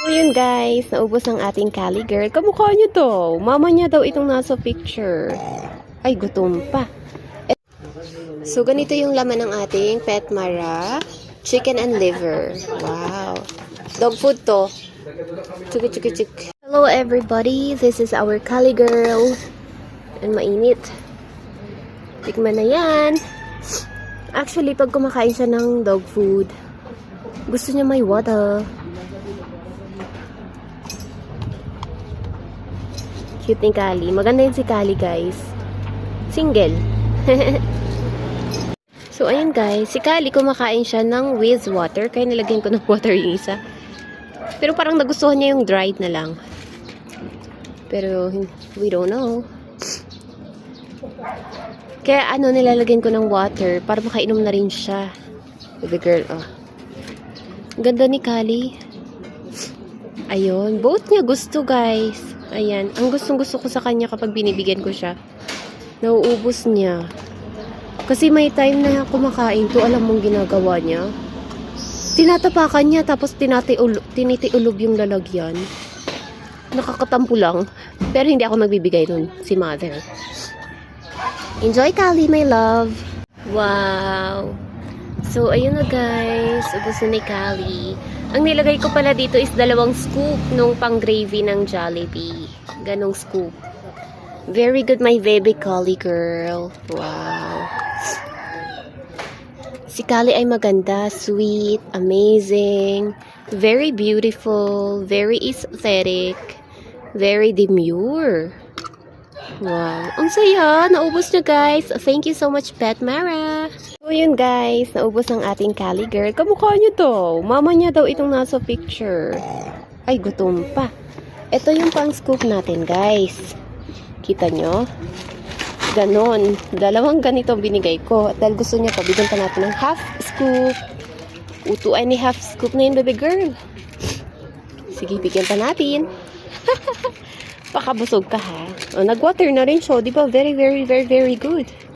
So yun guys, naubos ang ating Cali girl. Kamukha niyo to. Mama niya daw itong nasa picture. Ay, gutom pa. So ganito yung laman ng ating Pet Mara. Chicken and liver. Wow. Dog food to. Chiki chiki chik. Hello everybody, this is our Cali girl. And mainit. Tikman na yan. Actually, pag kumakain siya ng dog food, gusto niya may water. Cute ni Kali. Maganda yun si Kali, guys. Single. So, ayun guys. Si Kali, kumakain siya ng with water. Kaya nilagyan ko ng water yung isa. Pero parang nagustuhan niya yung dried na lang. Pero, we don't know. Kaya nilalagyan ko ng water para makainom na rin siya. Baby girl, oh. Ganda ni Kali. Ayun. Both niya gusto, guys. Ayan. Ang gustong-gusto ko sa kanya kapag binibigyan ko siya. Nauubos niya. Kasi may time na kumakain to, alam mong ginagawa niya. Tinatapakan niya, tapos tinitiulog yung lalagyan. Nakakatampo lang. Pero hindi ako magbibigay nun, si mother. Enjoy, Kali, my love. Wow. So, ayun na guys. Ubus na ni Kali. Ang nilagay ko pala dito is 2 scoop nung pang gravy ng Jollibee. Ganong scoop. Very good, my baby Kali girl. Wow. Si Kali ay maganda, sweet, amazing, very beautiful, very aesthetic, very demure. Wow. Ang saya. Naubos na guys. Thank you so much, Pet Mara. So yun guys. Naubos ang ating Cali girl. Kamukha niyo to. Mama niya daw itong nasa picture. Ay, gutom pa. Ito yung pang scoop natin guys. Kita nyo? Ganon. 2 ganito binigay ko. At dahil gusto niya, pabigyan pa natin ng half scoop. 2 and a half scoop na yun, baby girl. Sige, bigyan pa natin. Pakabusog ka ha. Nag-water na rin siya. Di ba? Very, very, very, very good.